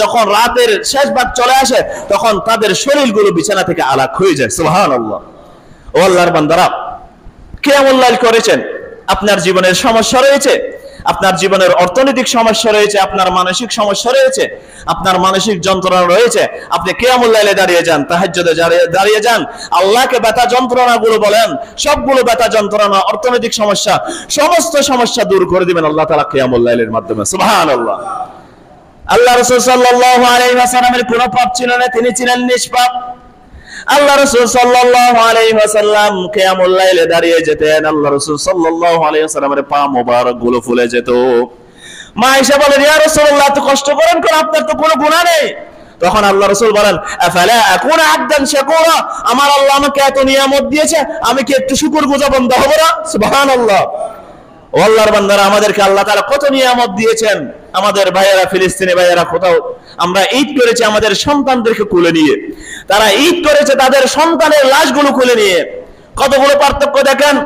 যখন রাতের শেষ ভাগ চলে আসে তখন তাদের শরীরগুলো বিছানা থেকে আলাদা হয়ে যায়। সুবহানাল্লাহ। ও আল্লাহর বান্দারা, কিয়ামুল লাইল করেছেন, আপনার জীবনের সমস্যা রয়েছে, আপনার জীবনের অর্থনৈতিক সমস্যা রয়েছে, আপনার মানসিক সমস্যা রয়েছে, আপনার মানসিক যন্ত্রণা রয়েছে, আপনি কিয়ামুল লাইলে দাঁড়িয়ে যান, তাহাজ্জুদে দাঁড়িয়ে যান, আল্লাহকে ব্যথা যন্ত্রণাগুলো বলেন, সবগুলো ব্যথা যন্ত্রণা, অর্থনৈতিক সমস্যা, সমস্ত সমস্যা দূর করে দিবেন আল্লাহ তাআলা কিয়ামুল লাইলের মাধ্যমে। সুবহানাল্লাহ। আল্লাহ রাসূল সাল্লাল্লাহু আলাইহি ওয়াসাল্লামের কোনো পাপ ছিল না, তিনি ছিলেন নিষ্পাপ। আল্লাহ রাসূল সাল্লাল্লাহু আলাইহি ওয়াসাল্লাম কিয়ামুল লাইলে দাঁড়িয়ে যেতেন, আল্লাহ রাসূল সাল্লাল্লাহু আলাইহি ওয়াসাল্লামের পা মোবারক গুলো ফুলে যেত। মা আয়েশা বলেন, ইয়া রাসূলুল্লাহ, এত কষ্ট করেন কেন? আপনার তো কোনো গুনাহ নেই। তখন আল্লাহ রাসূল বলেন, আফালা আকুনা আবদান শাকুরা, আমার আল্লাহ আমাকে এত নিয়ামত দিয়েছে, আমি কি একটু শুকরগুজার বান্দা হব না? সুবহানাল্লাহ। ও আল্লাহর বান্দারা, আমাদেরকে আল্লাহ তাআলা কত নিয়ামত দিয়েছেন। আমাদের ভাইয়েরা, ফিলিস্তিনি ভাইয়েরা, কোথাও আমরা ঈদ করেছি আমাদের সন্তানদেরকে কোলে নিয়ে, তারা ঈদ করেছে তাদের সন্তানের লাশগুলো কোলে নিয়ে। কতগুলো পার্থক্য দেখেন।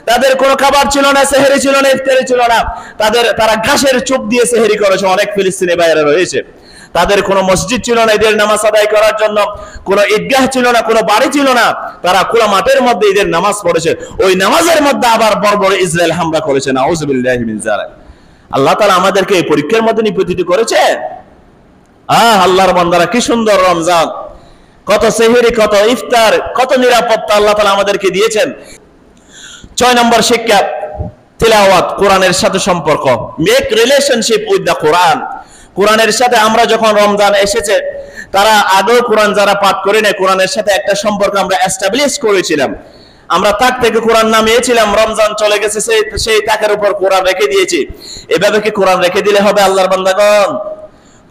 তাদের কোনো খাবার ছিল না, সেহরি ছিল না, ইফতারি ছিল না, তারা ঘাসের চোপ দিয়ে সেহরি করেছে। অনেক ফিলিস্তিনি ভাইয়েরা রয়েছে, তাদের কোনো মসজিদ ছিল না ঈদের নামাজ আদায় করার জন্য, কোনো ঈদগাহ ছিল না, কোনো বাড়ি ছিল না, তারা খোলা মাঠের মধ্যে ঈদের নামাজ পড়েছে। ওই নামাজের মধ্যে আবার বড় ইসরায়েল হামলা করেছে। নাউযুবিল্লাহি মিন যালিক। আল্লাহ তাআলা আমাদেরকে এই পরীক্ষার মধ্যে নিপতিত করেছে। আল্লাহর বান্দারা, কি সুন্দর রমজান, কত সেহরি, কত ইফতার, কত নিরাপত্তা আল্লাহ তাআলা আমাদেরকে দিয়েছেন। 6 নম্বর শিক্ষা, তিলাওয়াত, কোরআনের সাথে সম্পর্ক। মেক রিলেশনশিপ উইথ দ্য কোরআন। কোরআনের সাথে আমরা যখন রমজান এসেছে তারা আগেও কোরআন যারা পাঠ করে নেয়, কোরআনের সাথে একটা সম্পর্ক আমরা এস্টাবলিশ করেছিলাম। আমরা তাক থেকে কোরআন নামিয়েছিলাম, রমজান চলে গেছে সেই তাকের উপর কোরআন রেখে দিয়েছি। এভাবে কি কোরআন রেখে দিলে হবে আল্লাহর বান্দাগণ?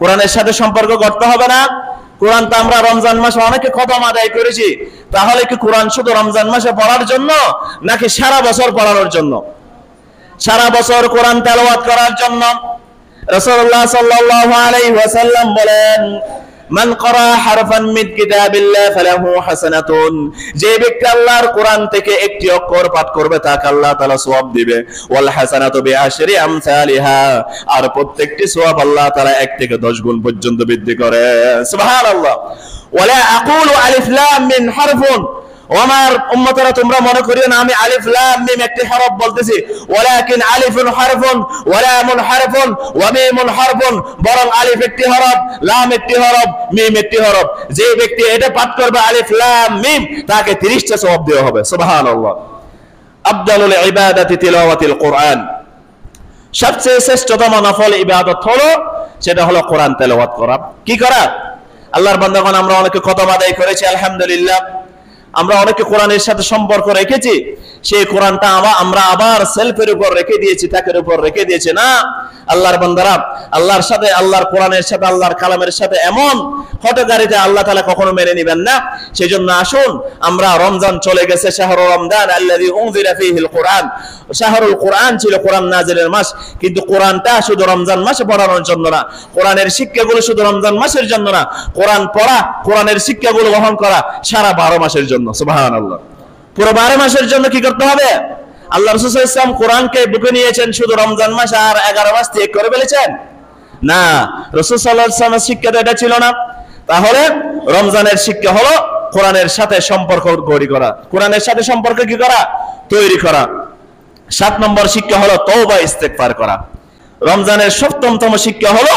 কোরআনের সাথে সম্পর্ক করতে হবে না? কোরআন তো আমরা রমজান মাসে অনেকে খতম আদায় করেছি, তাহলে কি কোরআন শুধু রমজান মাসে পড়ার জন্য নাকি সারা বছর পড়ানোর জন্য? সারা বছর কোরআন তেলাওয়াত করার জন্য। রাসূলুল্লাহ সাল্লাল্লাহু আলাইহি ওয়াসাল্লাম বলেন, মান ক্বারা হারফান মিন কিতাবিল্লাহ ফালাহু হাসানাতুন, যে ব্যক্তি আল্লাহর কোরআন থেকে একটি অক্ষর পাঠ করবে তাকে আল্লাহ তাআলা সওয়াব দিবে। ওয়াল হাসানাতু বিআশরি আমসালিহা, আর প্রত্যেকটি সওয়াব আল্লাহ তাআলা 1 থেকে 10 গুণ পর্যন্ত বৃদ্ধি করে। সুবহানাল্লাহ। ওয়ালা আকুলু আলিফ লাম মিন হারফুন, আমার উম্মতরা তোমরা মনে করিও না আমি আলিফ লাম মিম একটি হরফ বলতেছি, ওয়ালাকিন আলিফুন হারফুন ওয়া লামুন হারফুন ওয়া মিমুন হারফুন, বরং আলিফ একটি হরফ, লাম একটি হরফ, মিম একটি হরফ। যে ব্যক্তি এটা পাঠ করবে আলিফ লাম মিম, তাকে 30টা সওয়াব দেওয়া হবে। সুবহানাল্লাহ। আফদালুল ইবাদাতি তিলাওয়াতুল কোরআন, সবচেয়ে শ্রেষ্ঠতম নফল ইবাদত হলো সেটা হলো কোরআন তেলাওয়াত করা। কি করা? আল্লাহর বান্দাগণ, আমরা অনেকে খতম আদায় করেছি আলহামদুলিল্লাহ, আমরা অনেকে কোরআনের সাথে সম্পর্ক রেখেছি, সেই কোরআনটা আমরা আবার সেলফের উপর রেখে দিয়েছি, তাকের উপর রেখে দিয়েছি। না, আল্লাহর বান্দারা, আল্লাহর সাথে, আল্লাহর কোরআনের সাথে, আল্লাহর কালামের সাথে এমন হটকারিতা আল্লাহ তাআলা কখনো মেনে নেবেন না। সেজন্য আসুন, আমরা রমজান চলে গেছে, শাহরু রমজান আল্লাযী উনজিলা ফীহিল কোরআন, শাহরুল কোরআন ছিল কোরআন নাজিলের মাস, কিন্তু কোরআনটা শুধু রমজান মাসে পড়ানোর জন্য না, কোরআনের শিক্ষাগুলো শুধু রমজান মাসের জন্য না, কোরআন পড়া, কোরআনের শিক্ষাগুলো গ্রহণ করা সারা 12 মাসের জন্য। সুবহানাল্লাহ। পুরো 12 মাসের জন্য কি করতে হবে? আল্লাহ রাসূল সাল্লাল্লাহু আলাইহি ওয়াসাল্লাম কোরআনকে বুকে নিয়েছেন শুধু রমজান মাস আর 11 মাস ঠিক করে ফেলেছেন? না, রাসূল সাল্লাল্লাহু আলাইহি ওয়াসাল্লামের শিক্ষা এটা ছিল না। তাহলে রমজানের শিক্ষা হলো কোরআনের সাথে সম্পর্ক তৈরি করা, কোরআনের সাথে সম্পর্ক কি করা? তৈরি করা। 7 নম্বর শিক্ষা হলো তওবা ইস্তেগফার করা। রমজানের 7তম শিক্ষা হলো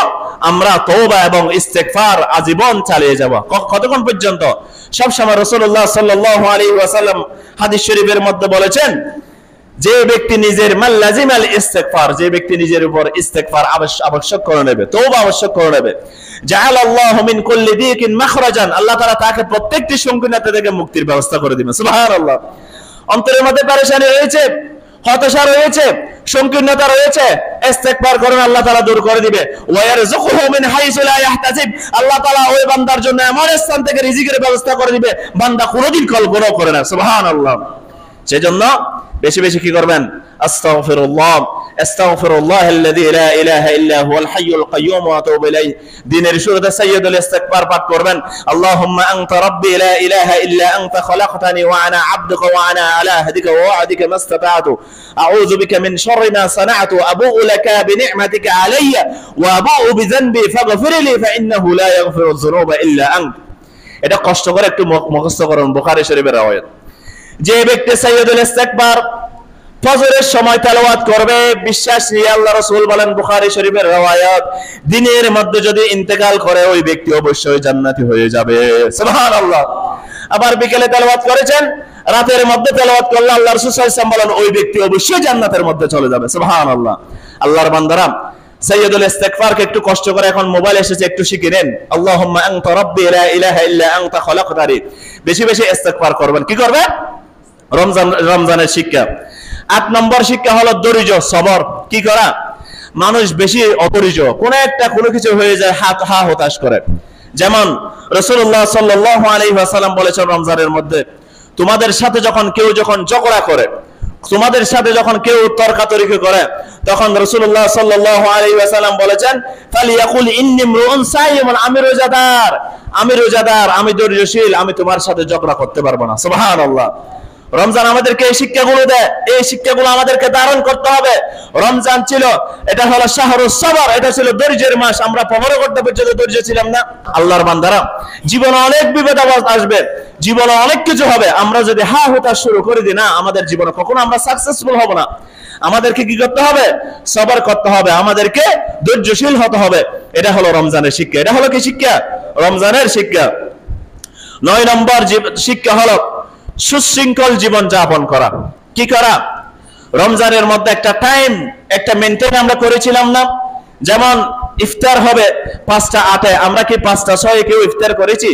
আমরা তওবা এবং ইস্তেগফার আজীবন চালিয়ে যাব। কতক্ষণ পর্যন্ত? সব সময় রাসূলুল্লাহ সাল্লাল্লাহু আলাইহি ওয়াসাল্লাম হাদিস শরীফের মধ্যে বলেছেন, যে ব্যক্তি নিজের মাল্লাজিমাল ইস্তেগফার, যে ব্যক্তি নিজের উপর ইস্তেগফার আবশ্যক করে নেবে, তওবা আবশ্যক করে নেবে, জাআলাল্লাহু মিন কুল্লি দিকিন মাখরাজান, আল্লাহ তাআলা তাকে প্রত্যেকটি সংকীর্ণতা থেকে মুক্তির ব্যবস্থা করে দিবেন। সুবহানাল্লাহ। অন্তরের মধ্যে পেরেশানি রয়েছে, হতাশা রয়েছে, সংকীর্ণতা রয়েছে, ইস্তেগফার করেন, আল্লাহ তাআলা দূর করে দিবে। ওয়া ইয়ারযুকুহু মিন হাইসু লা ইয়াহতাসিব, আল্লাহ তাআলা ওই বান্দার জন্য এমন স্থান থেকে রিজিকের ব্যবস্থা করে দিবে বান্দা কোনোদিন কল্পনাও করে না। সুবহানাল্লাহ। সেজন্য বেশি বেশি কি করবেন? আস্তাগফিরুল্লাহ, আস্তাগফিরুল্লাহ আল্লাযী লা ইলাহা ইল্লা হুয়াল হাইয়ুল কাইয়্যুম ওয়া আতুবু ইলাইহি। দিনের শুরুতে সাইয়্যিদুল ইস্তিগফার পাঠ করবেন, আল্লাহুম্মা আনতা রাব্বি লা ইলাহা ইল্লা আনতা খালাকতানি ওয়া আনা আবদুকা ওয়া আনা আলা আহদিকা ওয়া ওয়া'দিকা মাসতাতা'তু আউযু বিকা মিন শাররি মা সানা'তু আবু'ু লাকা বিনি'মাতিকা আলাইয়া ওয়া আবু'ু বিযানবি ফাগফির লি ফাইন্নাহু লা ইয়াগফিরুয যুনুবা ইল্লা আনতা। এটা কষ্ট করে একটু মুখস্থ করুন, বুখারী শরীফের riwayat। যে ব্যক্তি সাইয়্যিদুল ইস্তিগফার ফজরের সময় তেলাওয়াত করবে, বিশ্বাস নিয়ে আল্লাহ রাসূল বলেন, বুখারী শরীফের riwayat, দিনের মধ্যে যদি ইন্তেকাল করে ওই ব্যক্তি অবশ্যই জান্নাতি হয়ে যাবে। সুবহানাল্লাহ। আবার বিকেলে তেলাওয়াত করেছেন, রাতের মধ্যে তেলাওয়াত করলে আল্লাহ রাসূল সাল্লাল্লাহু আলাইহি ওয়াসাল্লাম বলেন ওই ব্যক্তি অবশ্যই জান্নাতের মধ্যে চলে যাবে। সুবহানাল্লাহ। আল্লাহর বান্দারা, সাইয়্যিদুল ইস্তিগফারকে একটু কষ্ট করে, এখন মোবাইল এসেছে, একটু শিখে নেন। আল্লাহুম্মা আনতা রাব্বি লা ইলাহা ইল্লা আনতা খালাকতানি। বেশি বেশি ইস্তিগফার করবেন। কি করবেন? রমজানের শিক্ষা। 8 নম্বর শিক্ষা হলো ধৈর্য, সবর। কি করা? মানুষ বেশি অধৈর্য, কোনো কিছু হয়ে যায় হতাশ করে। যেমন রাসূলুল্লাহ সাল্লাল্লাহু আলাইহি ওয়াসাল্লাম বলেছেন, রমজানের মধ্যে তোমাদের সাথে যখন কেউ ঝগড়া করে, তোমাদের সাথে যখন কেউ তর্কাতর্কি করে, তখন রাসূলুল্লাহ সাল্লাল্লাহু আলাইহি ওয়াসাল্লাম বলেছেন, ফালিয়াকুল ইন্নী ইমরুউন সাইয়িমুন, আমি রোজাদার, আমি ধৈর্যশীল, আমি তোমার সাথে ঝগড়া করতে পারবো না। সুবহানাল্লাহ। রমজান আমাদেরকে এই শিক্ষাগুলো দেয়, এই শিক্ষাগুলো আমাদেরকে ধারণ করতে হবে। রমজান ছিল, এটা হলো শাহরুস সবর, এটা ছিল ধৈর্যের মাস। আমরা 15 ঘন্টা পর্যন্ত ধৈর্য ছিলাম না। আল্লাহর বান্দারা, জীবনে অনেক বিপদ আসবে, জীবনে অনেক কিছু হবে। আমরা যদি হতাশ শুরু করে দিই না, আমাদের জীবনে কখনো আমরা সাকসেসফুল হব না। আমাদেরকে কি করতে হবে? সবর করতে হবে, আমাদেরকে ধৈর্যশীল হতে হবে। এটা হলো রমজানের শিক্ষা। এটা হলো কি শিক্ষা? রমজানের শিক্ষা। 9 নম্বর শিক্ষা হলো সুশৃঙ্খল জীবন যাপন করা। কি করা? রমজানের মধ্যে একটা টাইম, একটা মেনটেন আমরা করেছিলাম না? যেমন ইফতার হবে 5টা 8-এ, আমরা কি 5টা 6-এ কেউ ইফতার করেছি?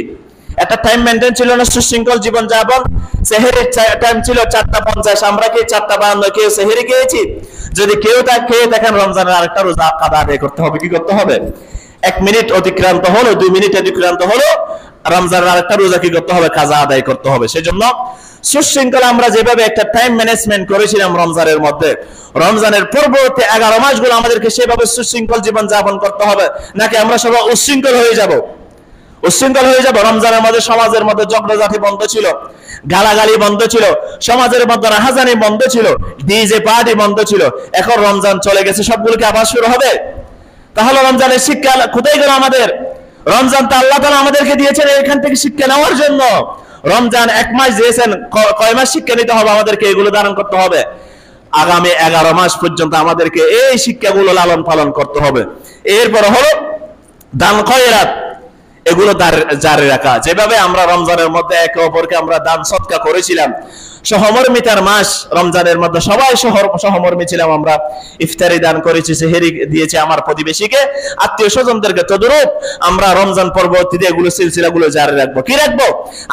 একটা টাইম মেনটেন ছিল না, সুশৃঙ্খল জীবন যাপন। সেহরির টাইম ছিল 4:50, আমরা কি 4:52 কেউ সেহরি খেয়েছি? যদি কেউ তা খেয়ে দেখেন, রমজানের আরেকটা রোজা কাদা আদায় করতে হবে। কি করতে হবে? 1 মিনিট অতিক্রান্ত হলো, 2 মিনিট অতিক্রান্ত হলো, রমজানের আরেকটা রোজা কি করতে হবে? কাজা আদায় করতে হবে। সেজন্য সুশৃঙ্খল আমরা যেভাবে একটা টাইম ম্যানেজমেন্ট করেছিলাম রমজানের মধ্যে, রমজানের পরবর্তী 11 মাসগুলো আমাদেরকে সেভাবে সুশৃঙ্খল জীবন যাপন করতে হবে, নাকি আমরা সবাই উচ্ছৃঙ্খল হয়ে যাব? উচ্ছৃঙ্খল হয়ে যাব। রমজানের মধ্যে সমাজের মধ্যে ঝগড়াঝাটি বন্ধ ছিল, গালাগালি বন্ধ ছিল, সমাজের মধ্যে রাহাজানি বন্ধ ছিল, ডিজে পার্টি বন্ধ ছিল। এখন রমজান চলে গেছে, সবগুলোকে আবার শুরু হবে। তাহলে রমজানের শিক্ষা কোথায় গেল আমাদের? রমজান তো আল্লাহ তাআলা আমাদেরকে দিয়েছেন এখান থেকে শিক্ষা নেওয়ার জন্য। রমজান 1 মাস দিয়েছেন, কয় মাস শিক্ষা নিতে হবে আমাদেরকে? এগুলো ধারণ করতে হবে। আগামী 11 মাস পর্যন্ত আমাদেরকে এই শিক্ষাগুলো লালন পালন করতে হবে। এরপর হলো দান খয়রাত, এগুলো জারি রাখা। যেভাবে আমরা রমজানের মধ্যে একে অপরকে আমরা দান সদকা করেছিলাম, সহমর্মিতার মাস রমজানের মধ্যে সবাই সহমর্মী ছিলাম, আমরা ইফতারি দান করেছি, সেহরি দিয়েছি আমার প্রতিবেশীকে, আত্মীয় স্বজনদেরকে। তদরূপ আমরা রমজান পরবর্তীতে এগুলো সিলসিলাগুলো জারি রাখবো। কি রাখবো?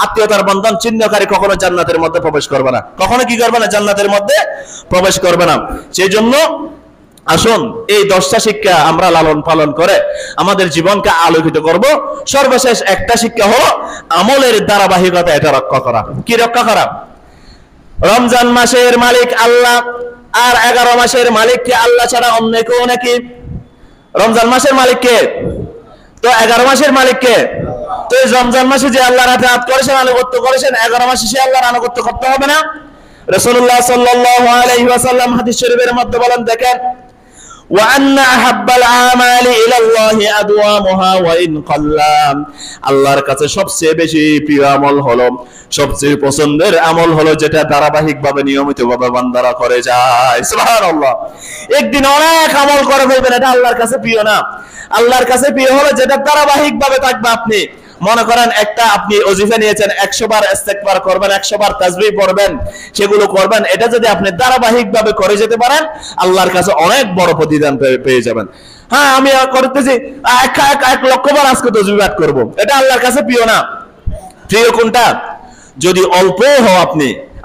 আত্মীয়তার বন্ধন ছিন্নকারী কখনো জান্নাতের মধ্যে প্রবেশ করবে না, কখনো কি করবে না? জান্নাতের মধ্যে প্রবেশ করবে না। সেই জন্য আসুন এই 10টা শিক্ষা আমরা লালন পালন করে আমাদের জীবনকে আলোকিত করব। সর্বশেষ একটা শিক্ষা হলো আমলের ধারাবাহিকতা, এটা রক্ষা করা। কি রক্ষা করা? রমজান মাসের মালিক আল্লাহ, আর 11 মাসের মালিক কি আল্লাহ ছাড়া অন্য কেউ নাকি? রমজান মাসের মালিক কে? তো 11 মাসের মালিক কে? তো এই রমজান মাসে যে আল্লাহর আতাত করেছেন, আনুগত্য করেছেন, 11 মাসে সে আল্লাহর আনুগত্য করতে হবে না? রাসূলুল্লাহ সাল্লাল্লাহু আলাইহি ওয়াসাল্লাম হাদিস শরীফের মধ্যে বলেন, দেখেন, وأن أحب الأعمال إلى الله أدومها وإن قل। আল্লাহর কাছে সবচেয়ে বেশি প্রিয় আমল হলো, সবচেয়ে পছন্দের আমল হলো যেটা ধারাবাহিকভাবে নিয়মিতভাবে বান্দারা করে যায়। সুবহানাল্লাহ। একদিন অনেক আমল করে ফেলবেন, এটা আল্লাহর কাছে প্রিয় না। আল্লাহর কাছে প্রিয় হলো যেটা ধারাবাহিকভাবে থাকবে। আপনি মনে করেন একটা আপনি ওজিফা নিয়েছেন, 100 বার ইস্তেগফার করবেন, 100 বার তাসবিহ পড়বেন, সেগুলো করবেন। এটা যদি আপনি ধারাবাহিকভাবে করে যেতে পারেন, আল্লাহর কাছে অনেক বড় প্রতিদান পেয়ে যাবেন। হ্যাঁ, আমি করতেছি 1 লক্ষ বার আজকে তাসবিহ পাঠ করব, এটা আল্লাহর কাছে প্রিয় না। প্রিয় কোনটা? যদি অল্প হও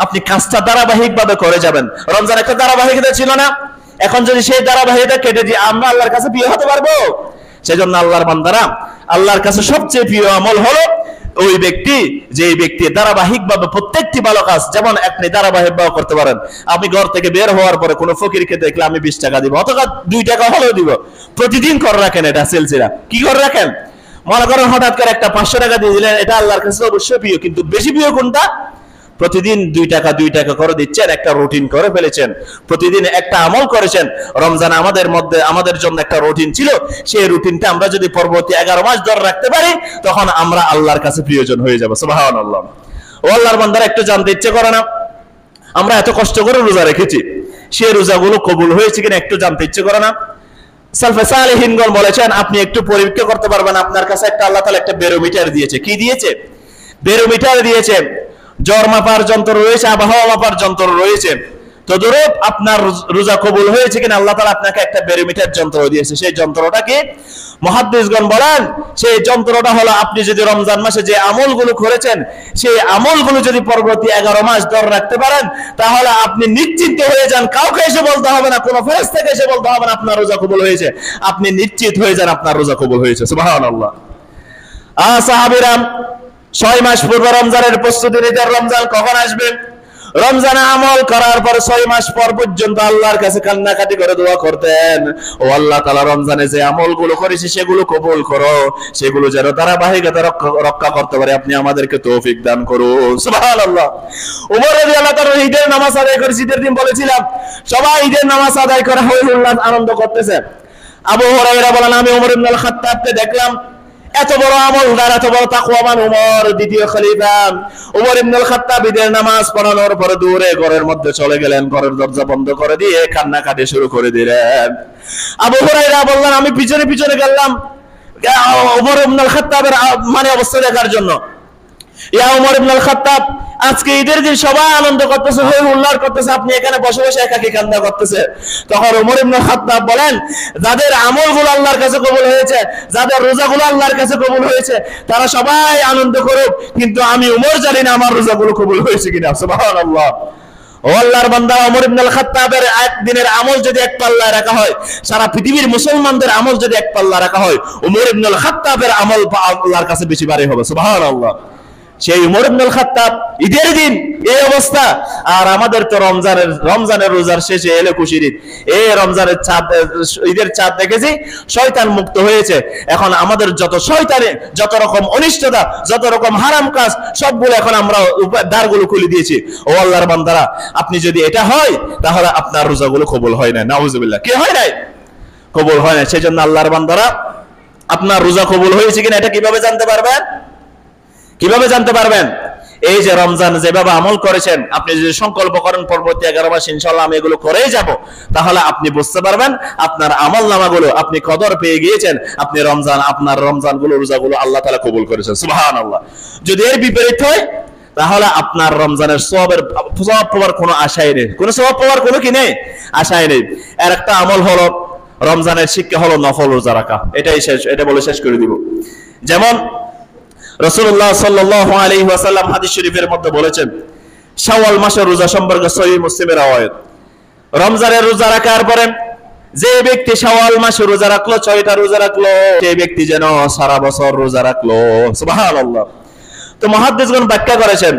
আপনি কাজটা ধারাবাহিকভাবে করে যাবেন। রমজান একটা ধারাবাহিকতা ছিল না, এখন যদি সেই ধারাবাহিকতা কেটে দিই, আমরা আল্লাহর কাছে প্রিয় হতে পারবো? সেজন্য আল্লাহর বান্দারা, আল্লাহর কাছে সবচেয়ে প্রিয় আমল হলো ওই ব্যক্তি যে ব্যক্তি ধারাবাহিকভাবে প্রত্যেকটি ভালো কাজ, যেমন আপনি ধারাবাহিকভাবে করতে পারেন। আমি ঘর থেকে বের হওয়ার পরে কোনো ফকিরকে দেখলে আমি 20 টাকা দিব, অথবা 2 টাকা হলেও দিব। প্রতিদিন করে রাখেন এটা সিলসিলা। কি করে রাখেন? মনে করেন হঠাৎ করে একটা 500 টাকা দিয়ে দিলেন, এটা আল্লাহর কাছে অবশ্যই প্রিয়। কিন্তু বেশি প্রিয় কোনটা? প্রতিদিন 2 টাকা করে দিচ্ছেন, একটা রুটিন করে ফেলেছেন, প্রতিদিন একটা আমল করেছেন। রমজান আমাদের জন্য একটা রুটিন ছিল, সেই রুটিনটা আমরা যদি পরবর্তী 11 মাস ধরে রাখতে পারি, তখন আমরা আল্লাহর কাছে প্রিয়জন হয়ে যাব। সুবহানাল্লাহ। ও আল্লাহর বান্দারা, একটু জানতে ইচ্ছে করে না? আমরা এত কষ্ট করে রোজা রেখেছি, সেই রোজাগুলো কবুল হয়েছে কিনা একটু জানতে ইচ্ছে করে না? সালফে সালেহিনগণ বলেছেন, আপনি একটু পরীক্ষা করতে পারবেন। আপনার কাছে একটা আল্লাহ তাআলা একটা ব্যারোমিটার দিয়েছে। কি দিয়েছে? ব্যারোমিটার দিয়েছে। জ্বর মাপার যন্ত্র রয়েছে, আবহাওয়া মাপার যন্ত্র রয়েছে। তদরূপ আপনার রোজা কবুল হয়েছে কিনা আল্লাহ তাআলা আপনাকে একটা ব্যারোমিটার যন্ত্র দিয়েছে। সেই যন্ত্রটা কি? মুহাদ্দিসগণ বলেন, সেই যন্ত্রটা হলো আপনি যদি রমজান মাসে যে আমলগুলো করেছেন, সেই আমলগুলো যদি পরবর্তী 11 মাস ধরে রাখতে পারেন, তাহলে আপনি নিশ্চিত হয়ে যান, কাউকে এসে বলতে হবে না, কোনো ফেরেশতাকে এসে বলতে হবে না আপনার রোজা কবুল হয়েছে। আপনি নিশ্চিত হয়ে যান আপনার রোজা কবুল হয়েছে। সুবহানাল্লাহ। সাহাবীরা 6 মাস পূর্বে রমজানের প্রস্তুতি নিতেন। রমজান কখন আসবে? রমজানে আমল করার পর 6 মাস পর পর্যন্ত আল্লাহর কাছে কান্নাকাটি করে দোয়া করতেন, ও আল্লাহ তাআলা, রমজানে যে আমলগুলো করেছি সেগুলো কবুল করো, সেগুলো যেন ধারাবাহিকতা রক্ষা করতে পারে, আপনি আমাদেরকে তৌফিক দান করুন। সুবহানাল্লাহ। ওমর রাদিয়াল্লাহু তাআলা ঈদের নামাজ আদায় করে, ঈদের দিন বলেছিলাম সবাই ঈদের নামাজ আদায় করে হই হুল্লাস আনন্দ করতেছে। আবু হুরায়রা বলেন, আমি ওমর ইবনে আল-খাত্তাবকে দেখলাম, এত বড় আমলদার, এত বড় তাকওয়াবান ওমর, দ্বিতীয় খলিফা ওমর ইবনে আল-খাত্তাব ঈদের নামাজ পড়ানোর পরে দূরে ঘরের মধ্যে চলে গেলেন, ঘরের দরজা বন্ধ করে দিয়ে কান্নাকাটি শুরু করে দিলেন। আবু হুরায়রা বললেন, আমি পিছনে পিছনে গেলাম ওমর ইবনে আল-খাত্তাবের অবস্থা দেখার জন্য। ইয়া ওমর ইবনে আল খাত্তাব, আজকে ঈদের দিন সবাই আনন্দ করতেছে, হই হুল্লাড় করতেছে, আপনি এখানে বসে বসে একাকী কান্না করতেছে। তখন ওমর ইবনে আল খাত্তাব বলেন, যাদের আমলগুলো আল্লাহর কাছে কবুল হয়েছে, যাদের রোজাগুলো আল্লাহর কাছে কবুল হয়েছে, তারা সবাই আনন্দ করুক, কিন্তু আমি ওমর জানি না আমার রোজাগুলো কবুল হয়েছে কিনা। সুবহানাল্লাহ। ও আল্লাহর বান্দা, ওমর ইবনে আল খাত্তাবের একদিনের আমল যদি এক পাল্লায় রাখা হয়, সারা পৃথিবীর মুসলমানদের আমল যদি এক পাল্লা রাখা হয়, ওমর ইবনে আল খাত্তাবের আমল আল্লাহর কাছে বেশি ভারী হবে। সুবহানাল্লাহ। সেই ওমর ইবনে আল খাত্তাব ঈদের দিন এই অবস্থা, আর আমাদের তো রমজানের রোজার শেষে এলো খুশির ঈদ। এই রমজানের চাঁদ, ঈদের চাঁদ দেখেছি, শয়তান মুক্ত হয়েছে। এখন আমাদের যত শয়তানে, যত রকম অনিষ্টতা, যত রকম হারাম কাজ, সবগুলো এখন আমরা দ্বারগুলো খুলে দিয়েছি। ও আল্লাহর বান্দারা, আপনি যদি এটা হয়, তাহলে আপনার রোজাগুলো কবুল হয় না। নাউজুবিল্লাহ। কি হয় নাই? কবুল হয় না। সেই জন্য আল্লাহর বান্দারা, আপনার রোজা কবুল হয়েছে কিনা এটা কিভাবে জানতে পারবেন? কিভাবে জানতে পারবেন? এই যে রমজান যেভাবে আমল করেছেন, আপনি যদি সংকল্প করেন পরবর্তী 11 মাস ইনশাআল্লাহ আমি এগুলো করেই যাব, তাহলে আপনি বুঝতে পারবেন আপনার আমল নামাগুলো আপনি কদর পেয়ে গিয়েছেন, আপনি আপনার রমজানগুলো, রোজাগুলো আল্লাহ তাআলা কবুল করেছেন। সুবহানাল্লাহ। যদি এর বিপরীত হয়, তাহলে আপনার রমজানের সওয়াব পাওয়ার কোনো আশাই নেই, কোনো সওয়াব পাওয়ার কোনো কি নেই, আশাই নেই। এর একটা আমল হলো, রমজানের শিক্ষা হলো নফল রোজা রাখা। এটাই শেষ, এটা বলে শেষ করে দিব। যেমন রাসূলুল্লাহ সাল্লাল্লাহু আলাইহি ওয়াসাল্লাম হাদিস শরীফের মধ্যে বলেছেন, শাওয়াল মাসের রোজা সম্পর্কে সহিহ মুসলিমের রাওয়ায়াত, রমজানের রোজা রাখার পরে যে ব্যক্তি শাওয়াল মাসে রোজা রাখলো, 6টা রোজা রাখলো, সেই ব্যক্তি যেন সারা বছর রোজা রাখলো। সুবহানাল্লাহ। তো মুহাদ্দিসগণ ব্যাখ্যা করেছেন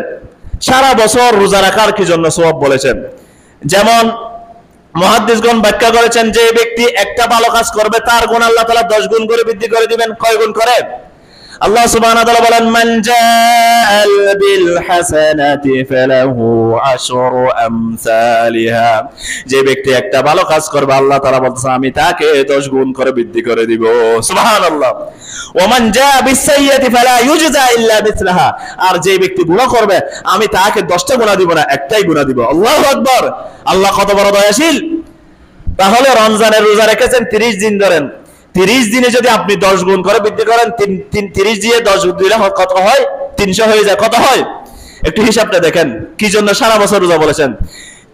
সারা বছর রোজা রাখার কি জন্য সওয়াব বলেছেন। যেমন মুহাদ্দিসগণ ব্যাখ্যা করেছেন, যে ব্যক্তি একটা ভালো কাজ করবে তার গুণ আল্লাহ তাআলা 10 গুণ করে বৃদ্ধি করে দিবেন। কয় গুণ করে? আল্লাহ সুবহানাহু ওয়া তাআলা বলেন, মান জাআল বিল হাসানাতি ফালাহু আশরু আমসালিহা। যে ব্যক্তি একটা ভালো কাজ করবে, আল্লাহ তাআলা বলতেছে আমি তাকে 10 গুণ করে বৃদ্ধি করে দিব। সুবহানাল্লাহ। ওয়া মান জাআ বিস সাইয়্যাতি ফালা ইউজজা ইল্লা মিসলাহা। আর যে ব্যক্তি গুনাহ করবে, আমি তাকে 10টা গুনাহ দিব না, একটাই গুনাহ দিব। আল্লাহু আকবার। আল্লাহ কত বড় দয়াশীল। তাহলে রমজানের রোজা রেখেছেন 30 দিন ধরেন, 30 দিনে যদি আপনি 10 গুণ করে বৃদ্ধি করেন, 30 দিয়ে 10 দিলে কত হয়? 300 হয়ে যায়। কত হয়? একটু হিসাবটা দেখেন, কি জন্য সারা বছর রোজা বলেছেন।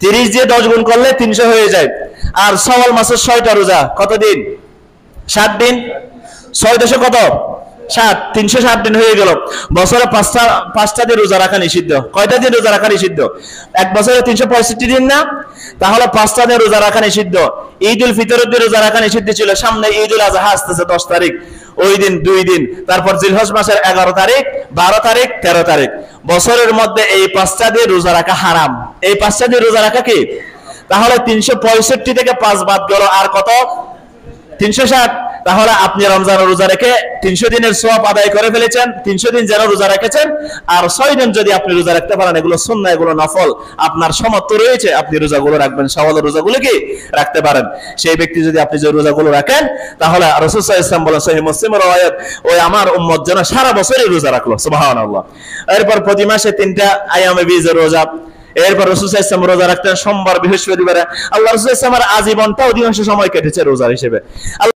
30 দিয়ে 10 গুণ করলে 300 হয়ে যায়। আর শাওয়াল মাসের 6টা রোজা কত দিন? 7 দিন। 6 দেশে কত? 7, 360 দিন হয়ে গেল। বছরে 5টা দিন রোজা রাখা নিষিদ্ধ। কয়টা দিন রোজা রাখা নিষিদ্ধ? এক বছরে 365 দিন না? তাহলে 5টা দিন রোজা রাখা নিষিদ্ধ। ঈদ উল ফিতরের দিন রোজা রাখা নিষিদ্ধ ছিল। সামনে ঈদ উল আযহা আসতেছে 10 তারিখ, ওই দিন 2 দিন, তারপর জিলহজ মাসের 11 তারিখ, 12 তারিখ, 13 তারিখ। বছরের মধ্যে এই 5টা দিন রোজা রাখা হারাম। এই 5টা দিন রোজা রাখা কি? তাহলে 365 থেকে 5 বাদ গেল, আর কত? 360। তাহলে আপনি রমজানের রোজা রেখে 300 দিনের সওয়াব আদায় করে ফেলেছেন। 300 দিন যেন রোজা রেখেছেন, আর 6 দিন যদি আপনি রোজা রাখতে পারেন, এগুলো সুন্নাহ, এগুলো নফল, আপনার সামর্থ্য রয়েছে, আপনি রোজাগুলো রাখবেন। শাওয়ালের রোজাগুলো কি রাখতে পারেন। সেই ব্যক্তি যদি আপনি যে রোজাগুলো রাখেন, তাহলে রাসূল সাল্লাল্লাহু আলাইহি ওয়াসাল্লাম বলেন, সহিহ মুসলিমের রাওয়ায়াত, ওই আমার উম্মত যেন সারা বছরই রোজা রাখলো। সুবহানাল্লাহ। এরপর প্রতি মাসে 3টা আইয়ামে বীজের রোজা। এরপর রাসূল সাল্লাল্লাহু আলাইহি ওয়াসাল্লাম রোজা রাখতেন সোমবার, বৃহস্পতিবার। আল্লাহ রাসূল সাল্লাল্লাহু আলাইহি ওয়াসাল্লাম জীবনটা অধিকাংশ সময় কেটেছে রোজার হিসেবে।